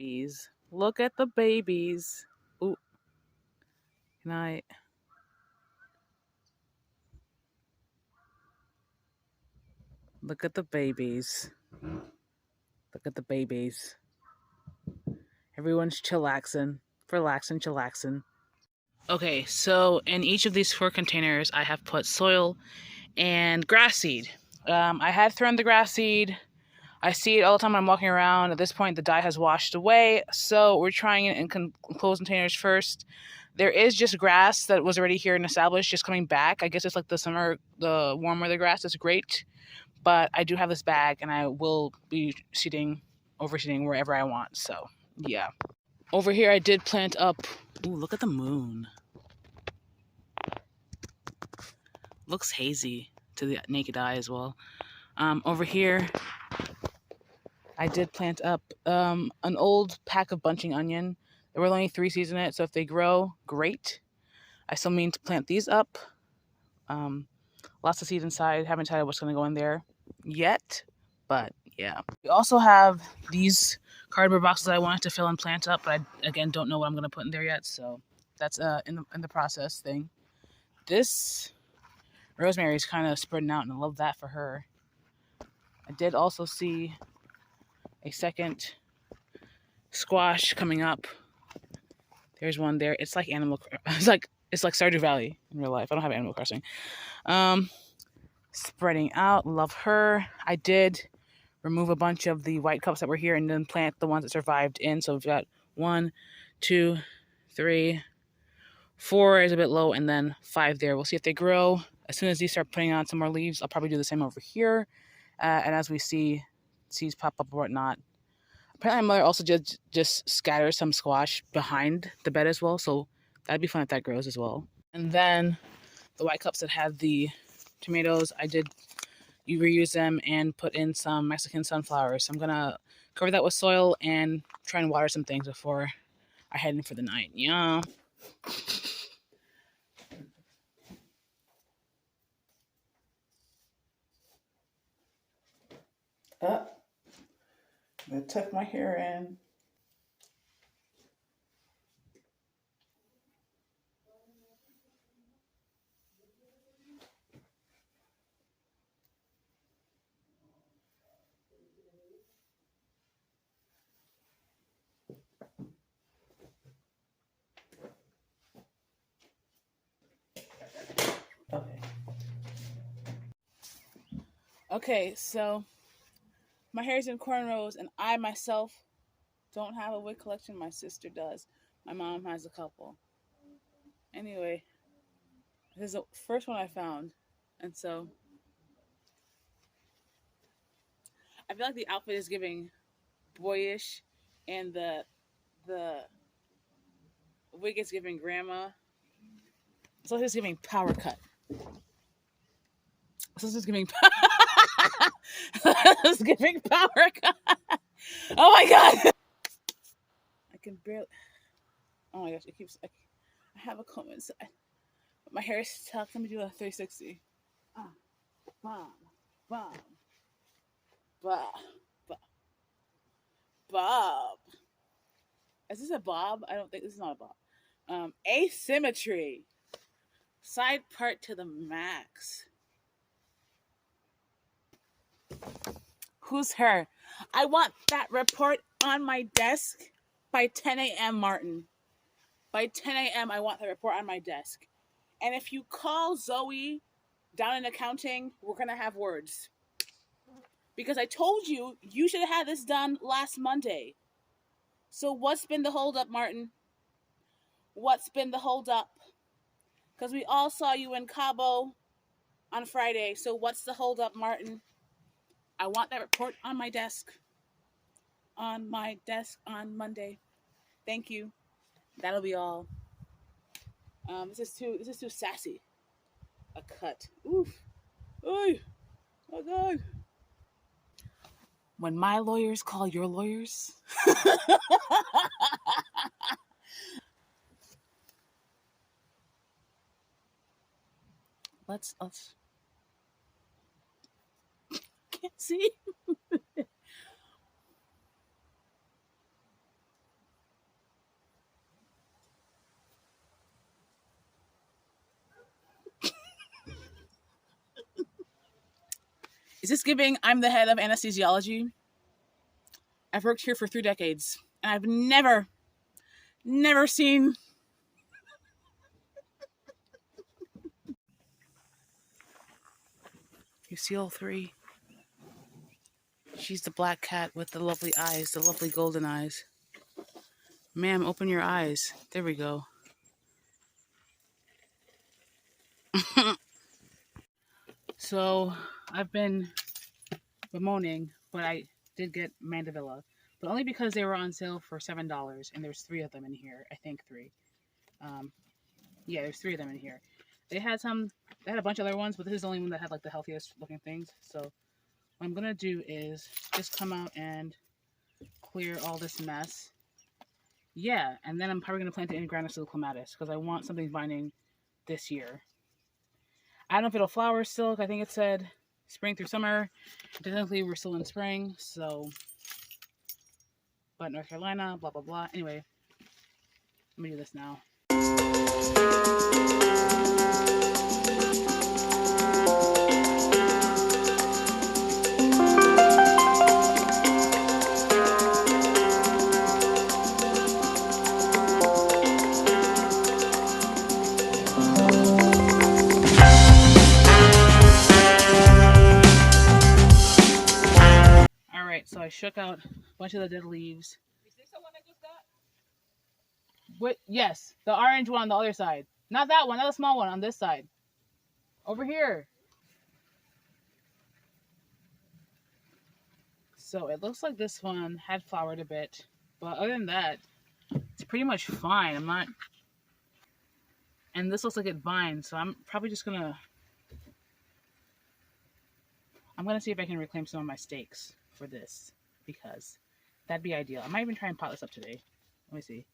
Bees. Look at the babies. Ooh, can I? Look at the babies. Look at the babies. Everyone's chillaxing, relaxing, chillaxing. Okay, so in each of these 4 containers, I have put soil and grass seed. I had thrown the grass seed. I see it all the time when I'm walking around. At this point, the dye has washed away, so we're trying it in closed containers first. There is just grass that was already here and established, just coming back. I guess it's like the summer, the warm weather grass is great, but I do have this bag, and I will be overseeding wherever I want. So yeah. Over here, I did plant up. Ooh, look at the moon. Looks hazy to the naked eye as well. Over here, I did plant up an old pack of bunching onion. There were only 3 seeds in it, so if they grow, great. I still mean to plant these up. Lots of seeds inside. Haven't decided what's going to go in there yet, but yeah. We also have these cardboard boxes I wanted to fill and plant up, but I, again, don't know what I'm going to put in there yet, so that's in the process thing. This rosemary is kind of spreading out, and I love that for her. I did also see a second squash coming up. There's one there. It's like it's like Stardew Valley in real life. I don't have Animal Crossing. Spreading out. Love her. I did remove a bunch of the white cups that were here and then plant the ones that survived in. So we've got 1, 2, 3, 4 is a bit low, and then 5 there. We'll see if they grow. As soon as these start putting on some more leaves, I'll probably do the same over here. And as we see seeds pop up or whatnot. Apparently my mother also just scatters some squash behind the bed as well, so that'd be fun if that grows as well. And then the white cups that had the tomatoes, I did reuse them and put in some Mexican sunflowers. So I'm gonna cover that with soil and try and water some things before I head in for the night. Yeah. I'm gonna tuck my hair in. Okay, so my hair's in cornrows, and I myself don't have a wig collection. My sister does. My mom has a couple. Anyway, this is the first one I found, and so I feel like the outfit is giving boyish, and the wig is giving grandma. So it's giving power cut. So it's giving. It's giving power cut. Oh my god! I can barely. Oh my gosh! It keeps. I have a comb inside. But my hair is stuck. Let me do a 360. Bob, Bob, Bob, Bob, Bob. Is this a bob? I don't think this is not a bob. Asymmetry. Side part to the max. Who's her? I want that report on my desk by 10 a.m., Martin. By 10 a.m., I want that report on my desk. And if you call Zoe down in accounting, we're going to have words. Because I told you, you should have had this done last Monday. So what's been the holdup, Martin? What's been the holdup? Because we all saw you in Cabo on Friday. So what's the holdup, Martin? I want that report on my desk. On my desk on Monday. Thank you. That'll be all. This is too sassy. A cut. Oof. Oy. Oh god. When my lawyers call your lawyers. Let's can't see. this giving I'm the head of anesthesiology? I've worked here for 3 decades, and I've never seen... You see all 3? She's the black cat with the lovely eyes, the lovely golden eyes. Ma'am, open your eyes. There we go. So, I've been bemoaning, but I did get Mandevilla. But only because they were on sale for $7, and there's 3 of them in here. I think 3. Yeah, there's 3 of them in here. They had a bunch of other ones, but this is the only one that had like the healthiest looking things. So, what I'm gonna do is just come out and clear all this mess. Yeah, and then I'm probably gonna plant it in Grandis to the clematis because I want something vining this year. I don't know if it'll flower still. I think it said spring through summer. Technically, we're still in spring, so. But North Carolina, blah blah blah. Anyway, let me do this now. So I shook out a bunch of the dead leaves. Is this the one I just got? What? Yes, the orange one on the other side. Not that one, not the small one, on this side. Over here. So it looks like this one had flowered a bit. But other than that, it's pretty much fine. I'm not... And this looks like it vines, so I'm probably just gonna... I'm gonna see if I can reclaim some of my stakes for this, because that'd be ideal. I might even try and pot this up today. Let me see.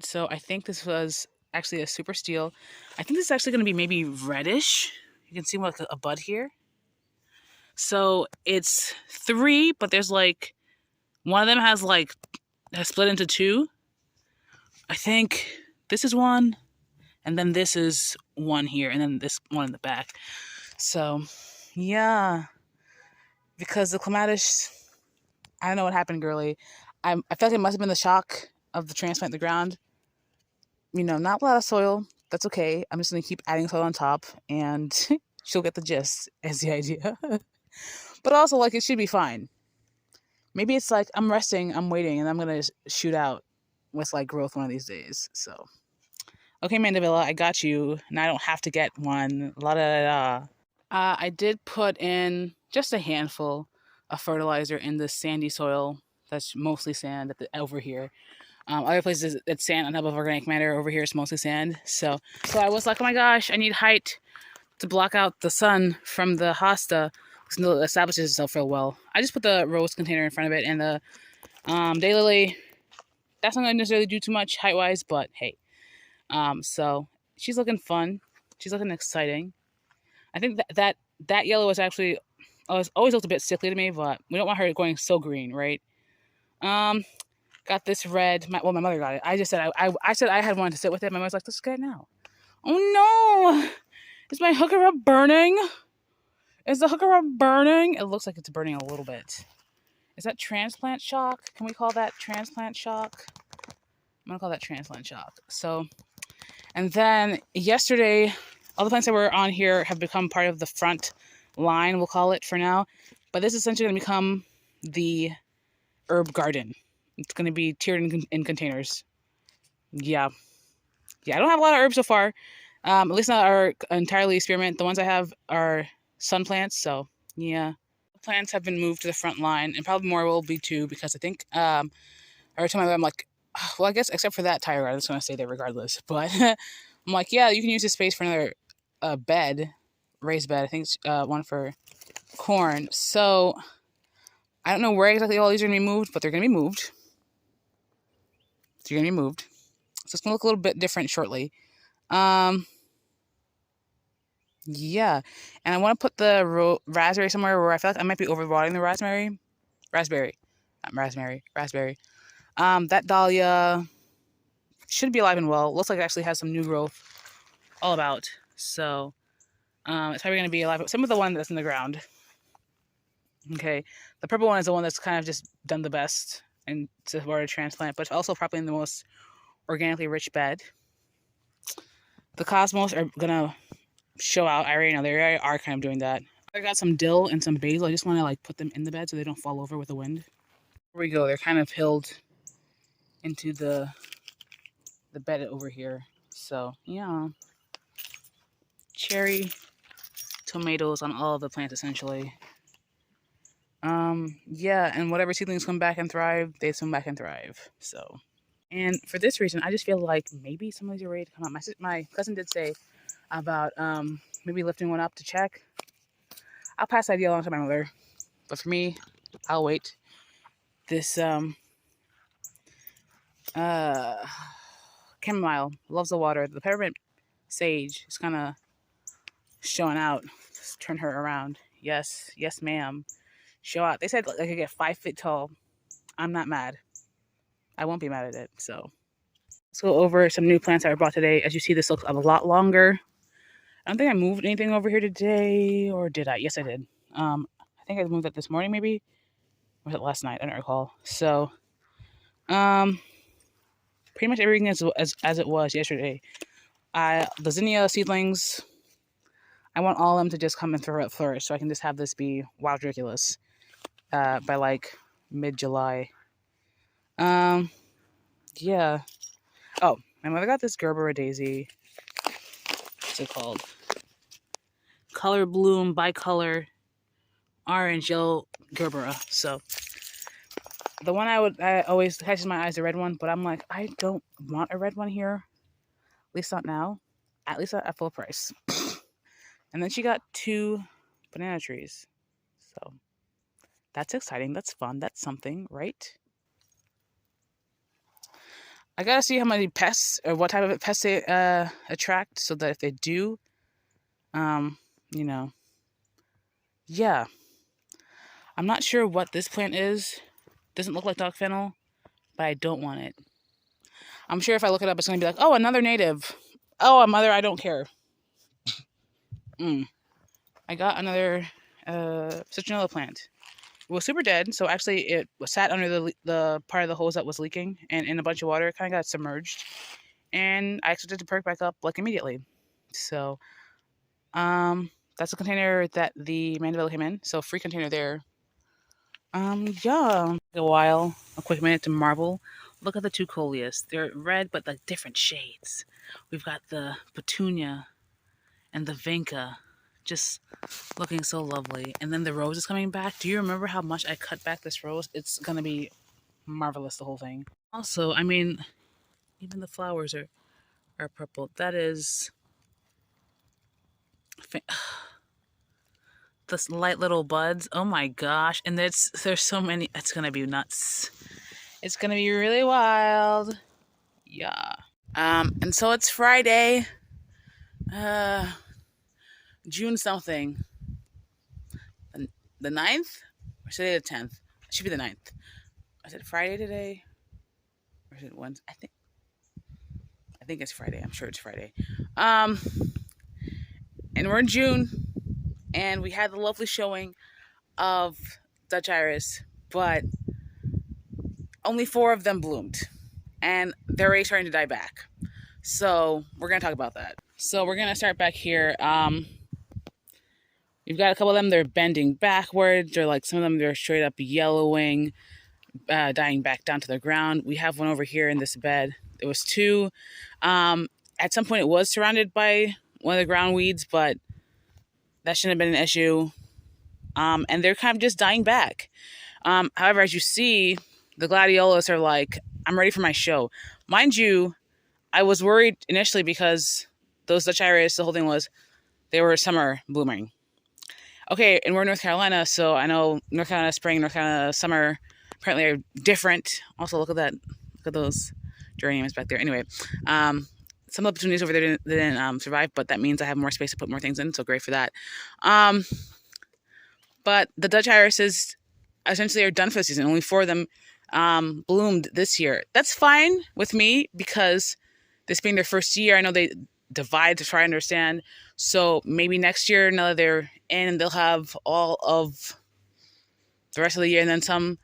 So I think this was actually a super steal. I think this is actually going to be maybe reddish. You can see like a bud here. So it's 3, but there's like, one of them has split into 2. I think this is one, and then this is one here, and then this one in the back. So, yeah. Because the clematis, I don't know what happened, girly. I feel like it must have been the shock of the transplant in the ground. You know, not a lot of soil. That's okay. I'm just going to keep adding soil on top, and she'll get the gist, is the idea. But also, like, it should be fine. Maybe it's like, I'm resting, I'm waiting, and I'm going to shoot out with, like, growth one of these days. So, okay, Mandevilla, I got you. And I don't have to get one. La da da da. I did put in just a handful of fertilizer in the sandy soil. That's mostly sand over here. Other places it's sand on top of organic matter. Over here it's mostly sand. So I was like, oh my gosh, I need height to block out the sun from the hosta because it establishes itself real well. I just put the rose container in front of it, and the daylily That's not gonna necessarily do too much height-wise, but hey. So she's looking fun. She's looking exciting. I think that yellow is actually always looked a bit sickly to me, but we don't want her going so green, right? Um, got this red. My mother got it. I just said I said I had wanted to sit with it. My mother's like, let's get it now. Oh no! Is my hooker up burning? Is the hooker up burning? It looks like it's burning a little bit. Is that transplant shock? Can we call that transplant shock? I'm gonna call that transplant shock. So, and then yesterday, all the plants that were on here have become part of the front line, we'll call it for now. But this is essentially gonna become the herb garden. It's gonna be tiered in containers. Yeah. I don't have a lot of herbs so far. At least not our entirely experiment. The ones I have are sun plants, so yeah. Plants have been moved to the front line, and probably more will be too, because I think I told my mom, I'm like, well, I guess except for that tire, I'm just gonna stay there regardless. But I'm like, yeah, you can use this space for another bed, raised bed. I think it's one for corn. So I don't know where exactly all these are gonna be moved, but they're gonna be moved. So it's gonna look a little bit different shortly. Yeah, and I want to put the raspberry somewhere where I feel like I might be overwatering the raspberry. That dahlia should be alive and well. Looks like it actually has some new growth all about. So, it's probably going to be alive. Some of the one that's in the ground. Okay, the purple one is the one that's kind of just done the best and to support a transplant, but also probably in the most organically rich bed. The cosmos are gonna show out. I already know they already are kind of doing that. I got some dill and some basil. I just want to like put them in the bed so they don't fall over with the wind. Here we go. They're kind of hilled into the bed over here. So yeah, cherry tomatoes on all of the plants essentially. Yeah, and whatever seedlings come back and thrive, they come back and thrive. So, and for this reason, I just feel like maybe some of these are ready to come out. My cousin did say about maybe lifting one up to check. I'll pass that idea along to my mother, but for me, I'll wait. This chamomile loves the water. The peppermint sage is kind of showing out. Just turn her around. Yes, ma'am. Show out. They said I could get 5 feet tall. I'm not mad. I won't be mad at it. So let's go over some new plants that I brought today. As you see, this looks a lot longer. I don't think I moved anything over here today, or did I? Yes, I did. I think I moved it this morning, maybe. Or was it last night? I don't recall. So, pretty much everything is as it was yesterday. The zinnia seedlings, I want all of them to just come and flourish, so I can just have this be wild ridiculous by like mid-July. Yeah. Oh, my mother got this Gerbera daisy. What's it called? Color bloom, bicolor, orange, yellow Gerbera. So the one I always catches my eyes, the red one, but I'm like, I don't want a red one here. At least not now. At least at full price. And then she got 2 banana trees. So that's exciting. That's fun. That's something, right? I gotta see how many pests or what type of pests they attract, so that if they do, you know, yeah. I'm not sure what this plant is. Doesn't look like dog fennel, but I don't want it. I'm sure if I look it up, it's gonna be like, oh, another native. Oh, a mother, I don't care. I got another citronella plant. It was super dead, so actually it sat under the part of the hose that was leaking, and in a bunch of water, it kind of got submerged, and I expected it to perk back up like immediately. So, that's a container that the Mandevilla came in, so free container there. Yeah, a quick minute to marvel. Look at the 2 coleus. They're red, but like different shades. We've got the petunia and the vinca, just looking so lovely. And then the rose is coming back. Do you remember how much I cut back this rose? It's gonna be marvelous, the whole thing. Also, I mean, even the flowers are purple. That is this light little buds. Oh my gosh. And there's so many. It's gonna be nuts. It's gonna be really wild. Yeah. And so it's Friday, uh, June something. The 9th? Or today the 10th? It should be the 9th. Is it Friday today? Or is it Wednesday? I think it's Friday. I'm sure it's Friday. Um, and we're in June, and we had the lovely showing of Dutch Iris, but only 4 of them bloomed, and they're already starting to die back. So we're gonna talk about that. So we're gonna start back here. You've got a couple of them. They're bending backwards. They're like some of them. They're straight up yellowing, dying back down to the ground. We have one over here in this bed. There was 2. At some point, it was surrounded by one of the ground weeds, but that shouldn't have been an issue. And they're kind of just dying back. However, as you see, the gladiolus are like, I'm ready for my show. Mind you, I was worried initially because those Dutch Iris, the whole thing was they were summer blooming. Okay, and we're in North Carolina, so I know North Carolina spring, North Carolina summer apparently are different. Also, look at that. Look at those geraniums back there. Anyway, some of the petunias over there didn't survive, but that means I have more space to put more things in, so great for that. But the Dutch irises essentially are done for the season. Only 4 of them bloomed this year. That's fine with me because this being their first year, I know they divide to try to understand. So maybe next year, now that they're in, they'll have all of the rest of the year and then some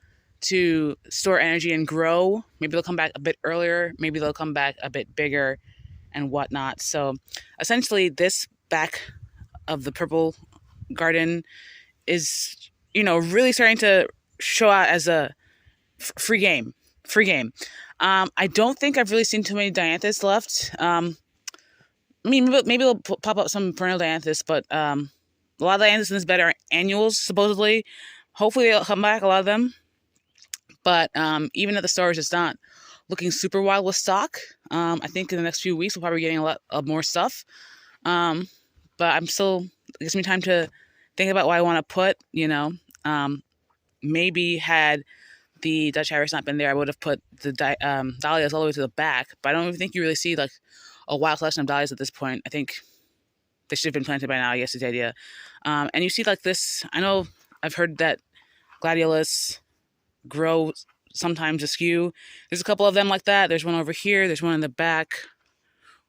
to store energy and grow. Maybe they'll come back a bit earlier. Maybe they'll come back a bit bigger and whatnot. So essentially, this back of the purple garden is, really starting to show out as a free game. I don't think I've really seen too many dianthus left. I mean, maybe they'll pop up some perennial dianthus, but a lot of dianthus in this bed are annuals, supposedly. Hopefully they'll come back, a lot of them. But even at the stores, it's not looking super wild with stock. I think in the next few weeks, we'll probably be getting a lot of more stuff. But I'm still, it gives me time to think about what I want to put, maybe had the Dutch Iris not been there, I would have put the dahlias all the way to the back. But I don't even think you really see like a wild collection of dahlias at this point. I think they should have been planted by now, I guess is the idea. And you see like this, I know I've heard that gladiolus grow sometimes askew. There's a couple of them like that. There's one over here. There's one in the back.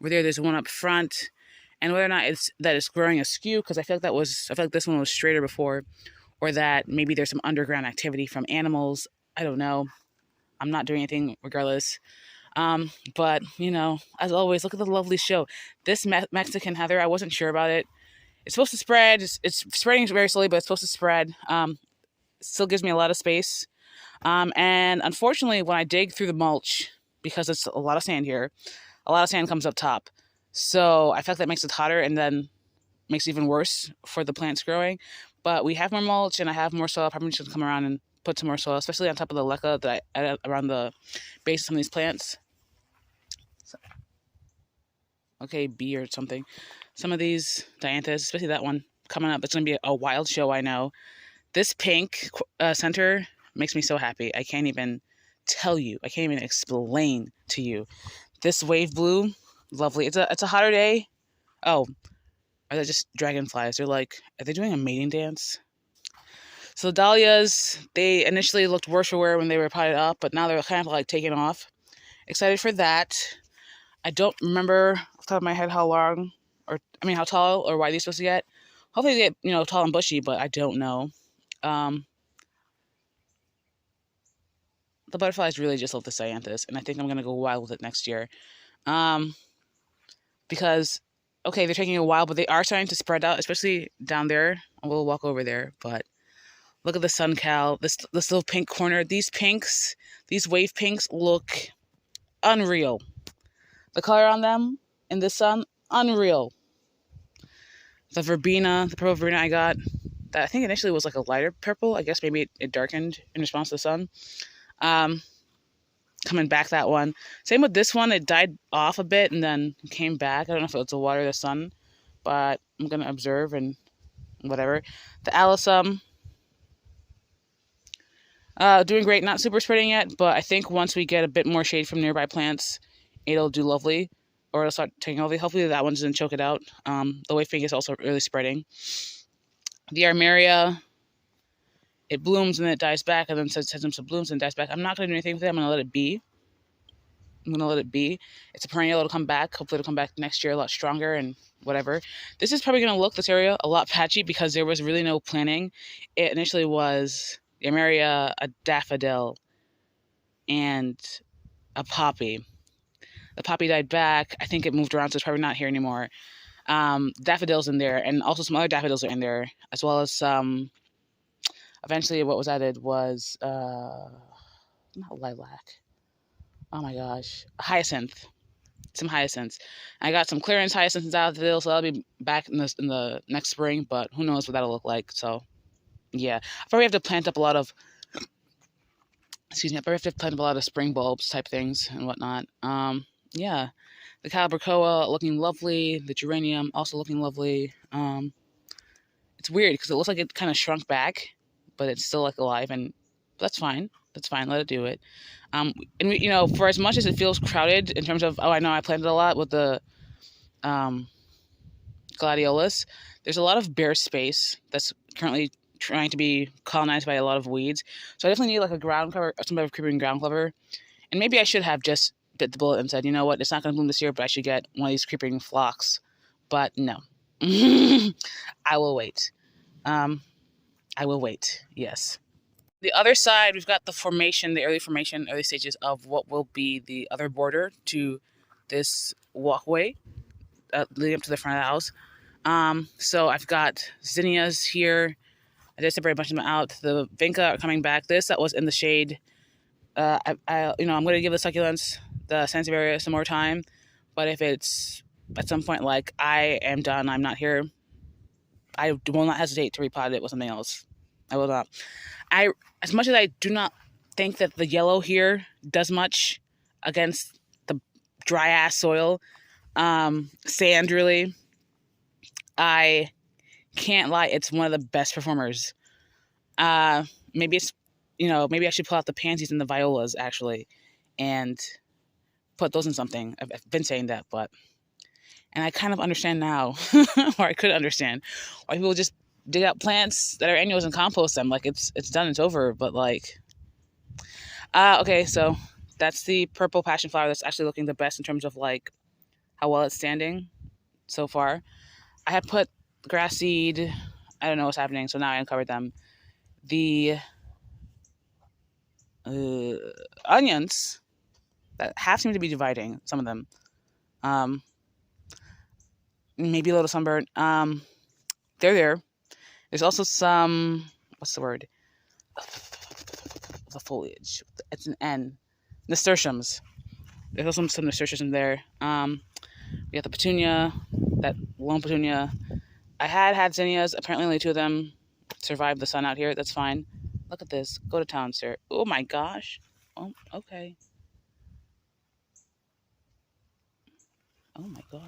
Over there's one up front. And whether or not it's growing askew, because I feel like this one was straighter before, or that maybe there's some underground activity from animals. I don't know. I'm not doing anything regardless. But, as always, look at the lovely show. This Mexican heather, I wasn't sure about it. It's supposed to spread. It's spreading very slowly, but it's supposed to spread. Still gives me a lot of space. And unfortunately, when I dig through the mulch, because it's a lot of sand here, a lot of sand comes up top. So I feel like that makes it hotter and then makes it even worse for the plants growing. But we have more mulch and I have more soil. I'm probably just going to come around and put some more soil, especially on top of the leca that I added around the base of some of these plants. Okay, B or something. Some of these dianthus, especially that one coming up, it's going to be a wild show, I know. This pink center makes me so happy. I can't even tell you. I can't even explain to you. This wave blue, lovely. It's a hotter day. Oh, are they just dragonflies? Are they doing a mating dance? So the dahlias, they initially looked worse for wear when they were potted up, but now they're kind of like taking off. Excited for that. I don't remember off the top of my head how tall or wide these supposed to get. Hopefully they get, tall and bushy, but I don't know. The butterflies really just love the dianthus, and I think I'm going to go wild with it next year. Because, okay, they're taking a while, but they are starting to spread out, especially down there. We'll walk over there, but look at the sun cow, this little pink corner. These pinks, these wave pinks look unreal. The color on them in the sun, unreal. The purple verbena I got, that I think initially was like a lighter purple. I guess maybe it darkened in response to the sun. Coming back, that one. Same with this one. It died off a bit and then came back. I don't know if it was the water or the sun, but I'm going to observe and whatever. The alyssum. Doing great. Not super spreading yet, but I think once we get a bit more shade from nearby plants, it'll do lovely. Or it'll start taking over. Hopefully that one doesn't choke it out. The white fig is also really spreading. The armeria, it blooms and then it dies back, and then sends some blooms and dies back. I'm not going to do anything with it. I'm going to let it be. I'm going to let it be. It's a perennial. It'll come back. Hopefully it'll come back next year a lot stronger and whatever. This is probably going to look, this area, a lot patchy because there was really no planning. It initially was the armeria, a daffodil, and a poppy. The poppy died back. I think it moved around, so it's probably not here anymore. Daffodils in there, and also some other daffodils are in there, as well as some. Eventually, what was added was not lilac. Oh my gosh, hyacinth. Some hyacinths. I got some clearance hyacinths out of the deal, so that'll be back in the next spring. But who knows what that'll look like? So, yeah, I probably have to plant up a lot of. Excuse me. I probably have to plant up a lot of spring bulbs type things and whatnot. Yeah, the calibrachoa looking lovely. The geranium also looking lovely. It's weird because it looks like it kind of shrunk back, but it's still like alive, and that's fine. That's fine. Let it do it. And we, for as much as it feels crowded in terms of, I know I planted a lot with the gladiolus, there's a lot of bare space that's currently trying to be colonized by a lot of weeds. So I definitely need like a ground cover, some type of creeping ground cover. And maybe I should have just bit the bullet and said, you know what, it's not going to bloom this year, but I should get one of these creeping phlox. But no. I will wait. I will wait. Yes. The other side, we've got the early stages of what will be the other border to this walkway leading up to the front of the house. So I've got zinnias here. I did separate a bunch of them out. The vinca are coming back. That was in the shade. I'm going to give the succulents, the sansevieria, some more time. But if it's at some point like I am done, I'm not here, I will not hesitate to repot it with something else. I will not. As much as I do not think that the yellow here does much against the dry ass soil, sand really, I can't lie, it's one of the best performers. Maybe it's, maybe I should pull out the pansies and the violas actually and put those in something. I've been saying that, and I kind of understand now, or I could understand why people just dig out plants that are annuals and compost them. Like it's done, it's over. But like, okay, so that's the purple passion flower that's actually looking the best in terms of like how well it's standing so far. I had put grass seed. I don't know what's happening, so now I uncovered them. The onions that half seem to be dividing, some of them. Maybe a little sunburn. They're there. There's also some, what's the word? The foliage. It's an N. Nasturtiums. There's also some nasturtiums in there. We got the petunia, that lone petunia. I had zinnias. Apparently only 2 of them survived the sun out here. That's fine. Look at this. Go to town, sir. Oh my gosh. Oh, okay. Oh my gosh.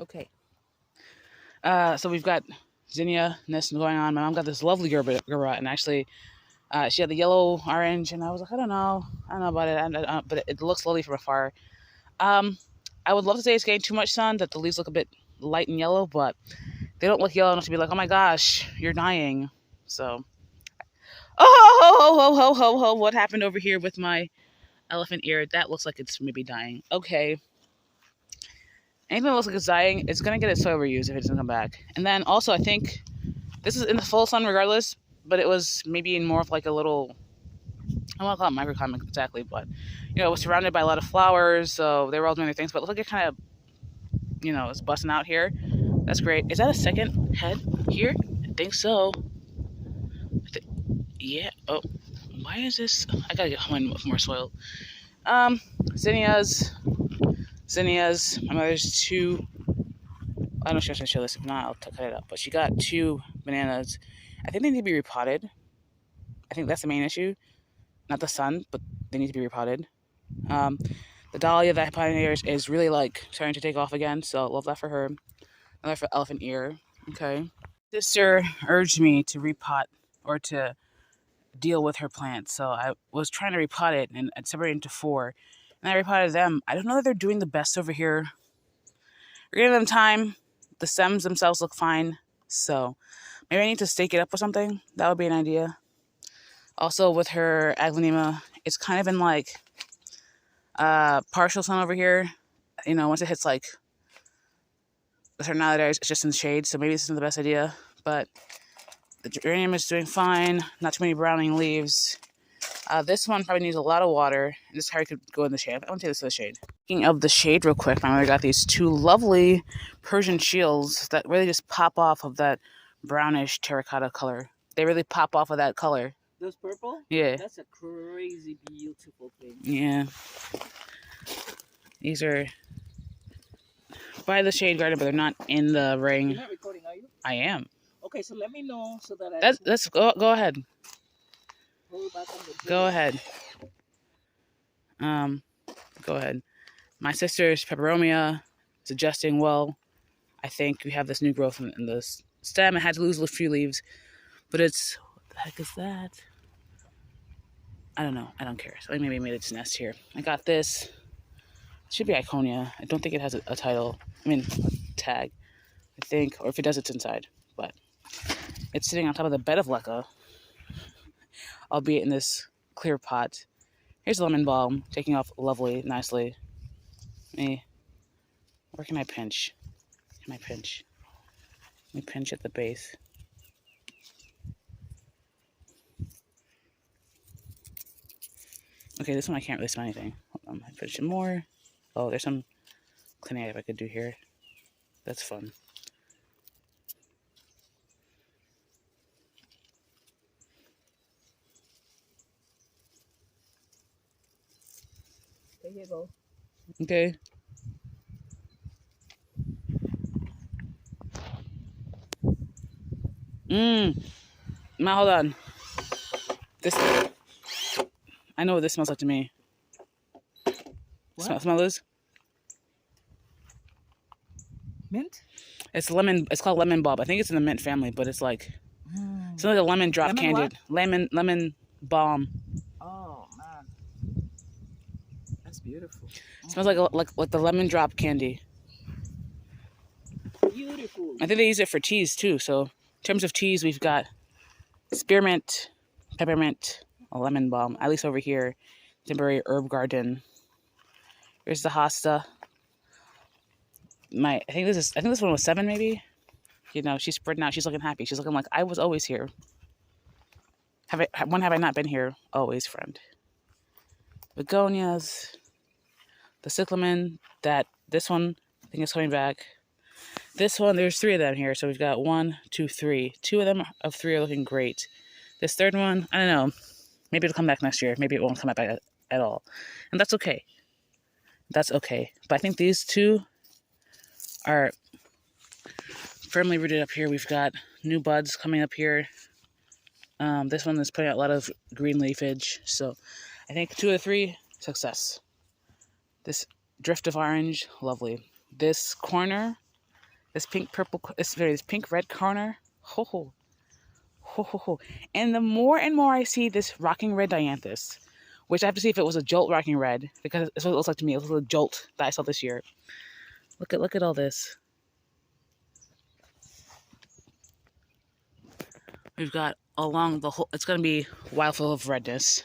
Okay. So we've got zinnia nest going on. My mom got this lovely gerber, and actually, she had the yellow orange, and I was like, I don't know about it, but it looks lovely from afar. I would love to say it's getting too much sun, that the leaves look a bit light and yellow, but they don't look yellow enough to be like, oh my gosh, you're dying. So, oh, what happened over here with my elephant ear? That looks like it's maybe dying. Okay. Anything that looks like it's dying, it's going to get its soil reused if it doesn't come back. And then also, I think this is in the full sun regardless, but it was maybe in more of like a little, I won't call it microclimate exactly, but, it was surrounded by a lot of flowers, so they were all doing their things, but it looked like it kind of, it's busting out here. That's great. Is that a second head here? I think so. Yeah. Oh, why is this? I gotta get home with more soil. Zinnias. My mother's 2. I don't know if she's gonna show this. If not, I'll cut it up. But she got 2 bananas. I think they need to be repotted. I think that's the main issue. Not the sun, but they need to be repotted. The dahlia that I planted here is really like starting to take off again, so love that for her. Another for elephant ear. Okay. Sister urged me to repot or to deal with her plants, so I was trying to repot it and I separated into 4. And I repotted them. I don't know that they're doing the best over here. We're giving them time. The stems themselves look fine, so maybe I need to stake it up or something. That would be an idea. Also, with her aglaonema, it's kind of in like partial sun over here. You know, once it hits like a certain amount of days, it's just in the shade, so maybe this isn't the best idea. But the geranium is doing fine. Not too many browning leaves. This one probably needs a lot of water. This Harry could go in the shade. I want to take this to the shade. Speaking of the shade real quick, my mother got these 2 lovely Persian shields that really just pop off of that brownish terracotta color. They really pop off of that color. Those purple? Yeah. That's a crazy beautiful thing. Yeah. These are by the shade garden, but they're not in the ring. You're not recording, are you? I am. Okay, so let me know so that I Let's go ahead. hold back on the Go ahead. Go ahead. My sister's peperomia is adjusting well. I think we have this new growth in the stem. I had to lose a few leaves, but it's, what the heck is that? I don't know. I don't care. So maybe I made its nest here. I got this. It should be Iconia. I don't think it has a title. I mean, tag. I think, or if it does, it's inside. But it's sitting on top of the bed of leca, albeit in this clear pot. Here's lemon balm, taking off lovely, nicely. Where can I pinch? Can I pinch? Let me pinch at the base. Okay, this one I can't really smell anything. Hold on, I pinch it more. Oh, there's some cleaning I could do here. That's fun. There you go. Okay. Now hold on. This, I know what this smells like to me. Smell this? Mint? It's lemon. It's called lemon bulb. I think it's in the mint family, but it's like it's like a lemon drop candy. Lemon balm. Oh man, that's beautiful. It smells like the lemon drop candy. Beautiful. I think they use it for teas too. So in terms of teas, we've got spearmint, peppermint, a lemon balm. At least over here, temporary herb garden. Here's the hosta. I think this one was 7 maybe. You know, she's spreading out. She's looking happy. She's looking like I was always here. When have I not been here? Always, friend. Begonias. The cyclamen. This one I think is coming back. This one, there's 3 of them here. So we've got 1, 2, 3. 2 of them of 3 are looking great. This third one, I don't know. Maybe it'll come back next year. Maybe it won't come back at all. And that's okay. That's okay. But I think these 2 are firmly rooted up here. We've got new buds coming up here. This one is putting out a lot of green leafage. So I think 2 of the 3, success. This drift of orange, lovely. This corner, this pink red corner, ho ho, ho ho ho. And the more and more I see this rocking red dianthus, which I have to see if it was a jolt rocking red, because it's what it looks like to me. It looks like a jolt that I saw this year. Look at all this. We've got along the whole, it's going to be wild full of redness.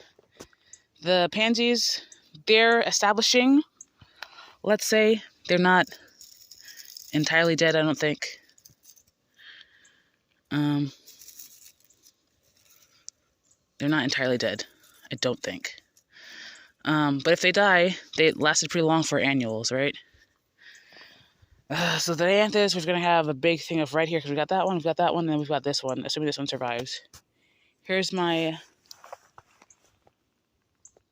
The pansies, they're establishing, let's say. They're not entirely dead, I don't think. They're not entirely dead, I don't think. But if they die, they lasted pretty long for annuals, right? So the dianthus, we're going to have a big thing of red here, because we got that one, we've got that one, and then we've got this one, assuming this one survives. Here's my...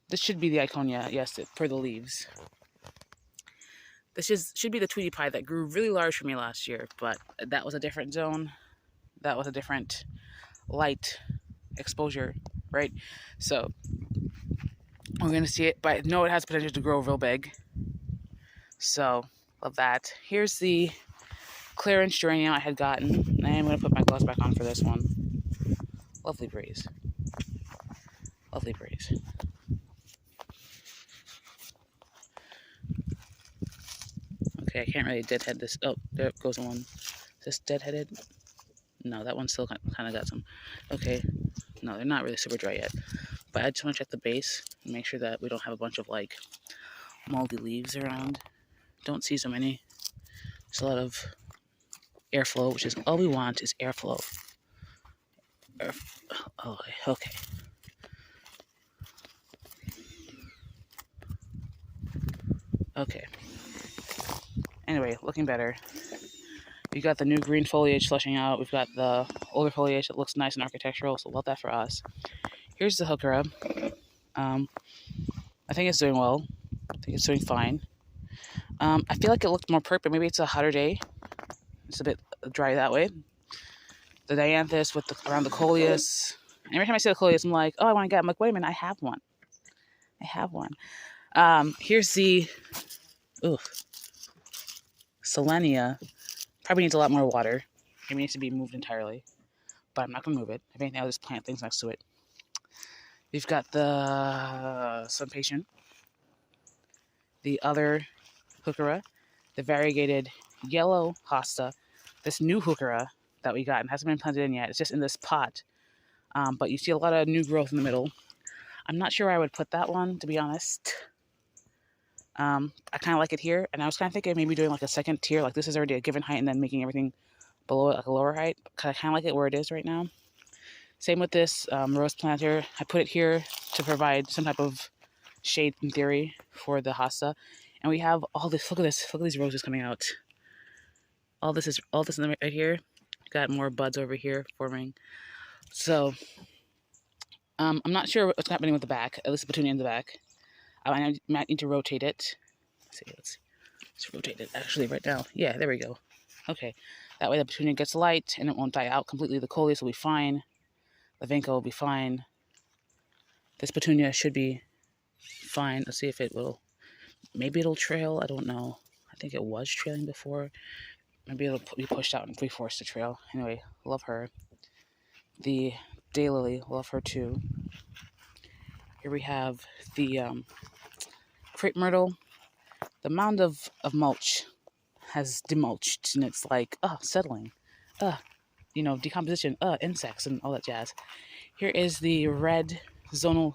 This should be the Iconia, yes, for the leaves. This should be the Tweety Pie that grew really large for me last year, but that was a different zone. That was a different light exposure, right? So we're going to see it, but I know it has potential to grow real big. So love that. Here's the clearance geranium I had gotten. I am going to put my gloves back on for this one. Lovely breeze. Lovely breeze. Okay, I can't really deadhead this. Oh, there goes one. Is this deadheaded? No, that one still kind of got some. Okay, no, they're not really super dry yet. But I just want to check the base and make sure that we don't have a bunch of like moldy leaves around. Don't see so many. There's a lot of airflow, which is all we want is airflow. Oh, okay. Okay. Anyway, looking better. We got the new green foliage flushing out. We've got the older foliage that looks nice and architectural, so love that for us. Here's the heuchera. I think it's doing well. I think it's doing fine. I feel like it looked more purple. Maybe it's a hotter day. It's a bit dry that way. The dianthus with around the coleus. And every time I see the coleus, I'm like, oh, I want to get it. I'm like, wait a minute, I have one. I have one. Here's the Selenia. Probably needs a lot more water. Maybe needs to be moved entirely. But I'm not going to move it. If anything, I'll just plant things next to it. We've got the sun patient. The other heuchera. The variegated yellow hosta. This new heuchera that we got and hasn't been planted in yet. It's just in this pot. But you see a lot of new growth in the middle. I'm not sure where I would put that one, to be honest. I kind of like it here. And I was kind of thinking maybe doing like a second tier. Like this is already a given height and then making everything below it like a lower height. I kind of like it where it is right now. Same with this rose planter. I put it here to provide some type of shade in theory for the hosta. And we have all this, look at this, look at these roses coming out. All this right here. Got more buds over here forming. So I'm not sure what's happening with the back, at least the petunia in the back. I might need to rotate it. Let's rotate it actually right now. Yeah, there we go. Okay, that way the petunia gets light and it won't die out completely. The coleus will be fine. The vinca will be fine. This petunia should be fine. Let's see if it will. Maybe it'll trail. I don't know. I think it was trailing before. Maybe it'll be pushed out and be forced to trail. Anyway, love her. The daylily, love her too. Here we have the crepe myrtle. The mound of mulch has demulched, and it's like, settling. Decomposition, insects, and all that jazz. Here is the red zonal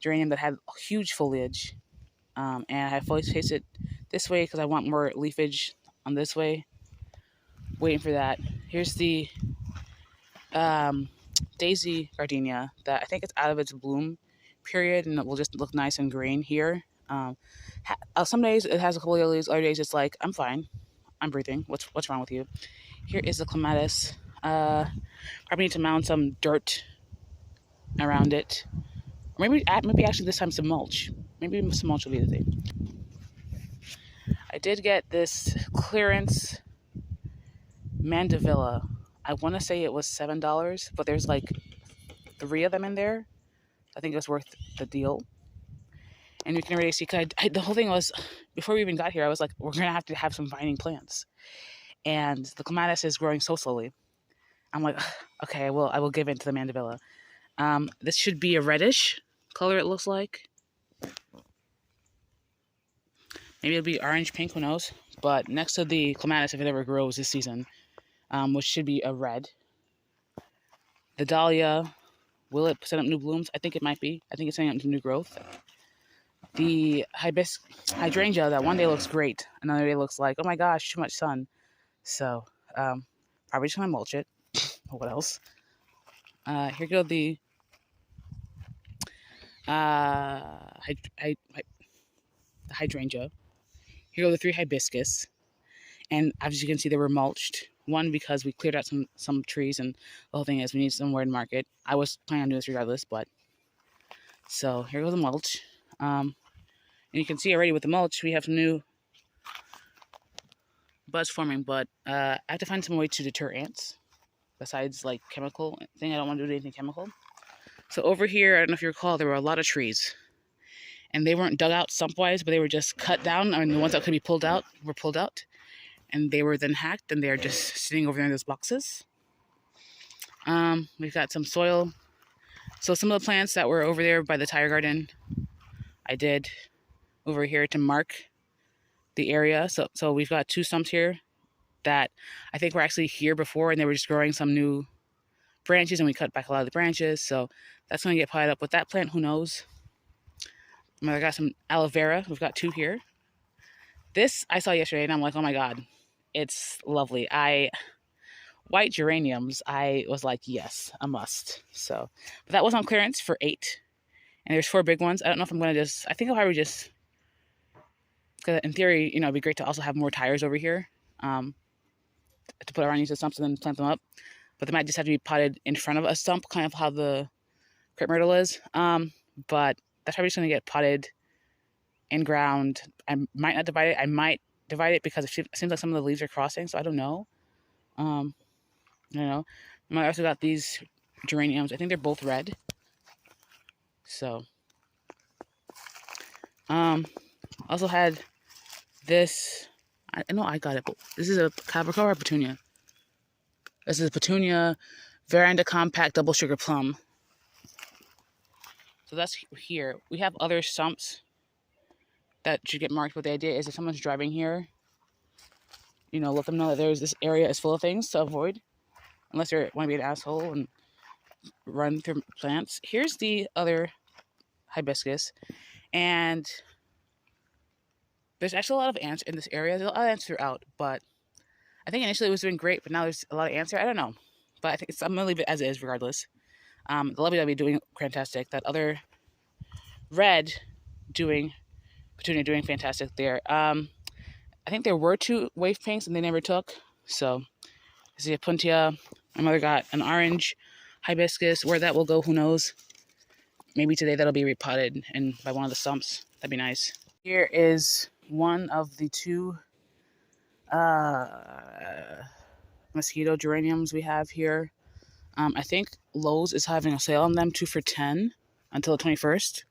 geranium that had huge foliage. And I always face it this way because I want more leafage on this way. Waiting for that. Here's the daisy gardenia that I think it's out of its bloom period and it will just look nice and green here. Some days it has a couple of leaves, other days it's like, I'm fine, I'm breathing, what's wrong with you? Here is the clematis. Probably need to mound some dirt around it. Or maybe actually this time some mulch. Maybe some mulch will be the thing. I did get this clearance Mandevilla. I want to say it was $7, but there's like 3 of them in there. I think it was worth the deal. And you can already see, the whole thing was, before we even got here, I was like, we're going to have some vining plants. And the clematis is growing so slowly. I'm like, okay, I will give in to the Mandevilla. This should be a reddish color, it looks like. Maybe it'll be orange, pink, who knows. But next to the clematis, if it ever grows this season, which should be a red. The dahlia, will it set up new blooms? I think it might be. I think it's setting up new growth. The hydrangea, that one day looks great. Another day looks like, oh my gosh, too much sun. So, probably just going to mulch it. What else? Here go the hydrangea. Here go the 3 hibiscus. And as you can see, they were mulched. One, because we cleared out some trees, and the whole thing is we need somewhere to market. I was planning on doing this regardless, but... So, here goes the mulch. And you can see already with the mulch, we have some new buds forming, but I have to find some way to deter ants. besides like chemical thing. I don't want to do anything chemical. So over here, I don't know if you recall, there were a lot of trees. And they weren't dug out stump-wise, but they were just cut down. I mean, the ones that could be pulled out were pulled out. And they were then hacked, and they're just sitting over there in those boxes. We've got some soil. So some of the plants that were over there by the tire garden, I did over here to mark the area. So we've got 2 stumps here that I think were actually here before, and they were just growing some new branches, and we cut back a lot of the branches. So that's going to get potted up with that plant. Who knows? I got some aloe vera. We've got 2 here. This I saw yesterday, and I'm like, oh my god, it's lovely. White geraniums, I was like, yes, a must. So, but that was on clearance for $8, and there's 4 big ones. I don't know if I'm gonna just. I think I'll probably just, because in theory, you know, it'd be great to also have more tires over here, to put around these stumps and then plant them up. But they might just have to be potted in front of a stump, kind of how the crepe myrtle is. But that's probably just gonna get potted in ground. I might not divide it. I might divide it because it seems like some of the leaves are crossing, so I don't know. I don't know. I also got these geraniums. I think they're both red. So, also had this. I know I got it, but this is a Capricorn or Petunia. This is a Petunia Veranda Compact Double Sugar Plum. So that's here. We have other stumps that should get marked, but the idea is if someone's driving here, you know, let them know that this area is full of things to avoid, unless you want to be an asshole and run through plants. Here's the other hibiscus, and there's actually a lot of ants in this area. There's a lot of ants throughout, but I think initially it was doing great, but now there's a lot of ants here. I don't know, but I think I'm gonna leave it as it is regardless. The lovey-dovey doing fantastic. That other red Petunia doing fantastic there. I think there were 2 wave pinks and they never took. So this is a Puntia. My mother got an orange hibiscus. Where that will go, who knows? Maybe today that'll be repotted and by one of the stumps. That'd be nice. Here is one of the 2 mosquito geraniums we have here. I think Lowe's is having a sale on them, 2 for $10 until the 21st.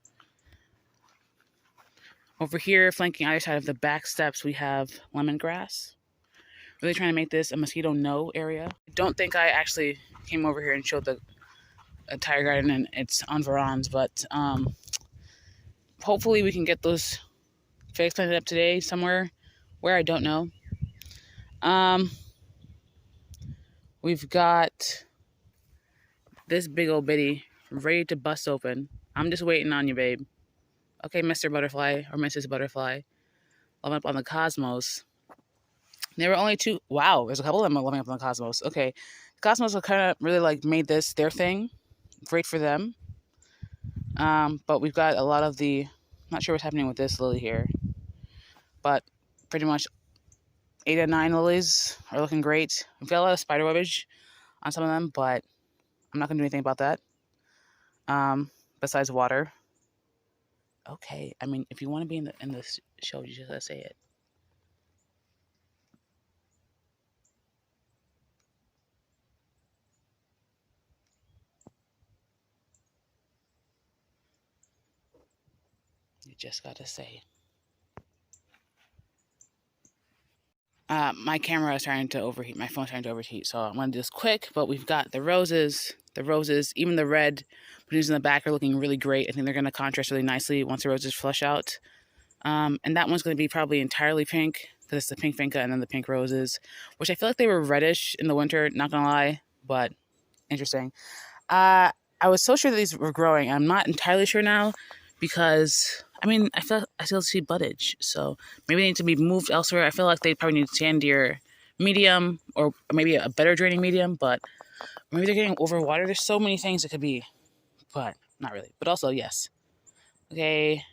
Over here, flanking either side of the back steps, we have lemongrass. Really trying to make this a mosquito no area. I don't think I actually came over here and showed the tire garden and it's on environs, but hopefully we can get those fakes planted up today somewhere where I don't know. We've got this big old bitty ready to bust open. I'm just waiting on you, babe. Okay, Mr. Butterfly or Mrs. Butterfly. Loving up on the cosmos. There were only 2. Wow, there's a couple of them loving up on the cosmos. Okay, cosmos kind of really like made this their thing. Great for them. But we've got a lot of the. Not sure what's happening with this lily here, but pretty much 8 and 9 lilies are looking great. We've got a lot of spider webbage on some of them, but I'm not gonna do anything about that. Besides water. Okay, I mean, if you want to be in this show, you just gotta say it. You just gotta say. My camera is starting to overheat. My phone's starting to overheat, so I'm gonna do this quick. But we've got the roses, even the red blues in the back are looking really great. I think they're gonna contrast really nicely once the roses flush out. And that one's gonna be probably entirely pink because it's the pink finca and then the pink roses, which I feel like they were reddish in the winter. Not gonna lie, but interesting. I was so sure that these were growing. I'm not entirely sure now because I mean I still see buddage, so maybe they need to be moved elsewhere. I feel like they probably need sandier medium or maybe a better draining medium, but maybe they're getting overwatered. There's so many things it could be, but not really. But also yes. Okay,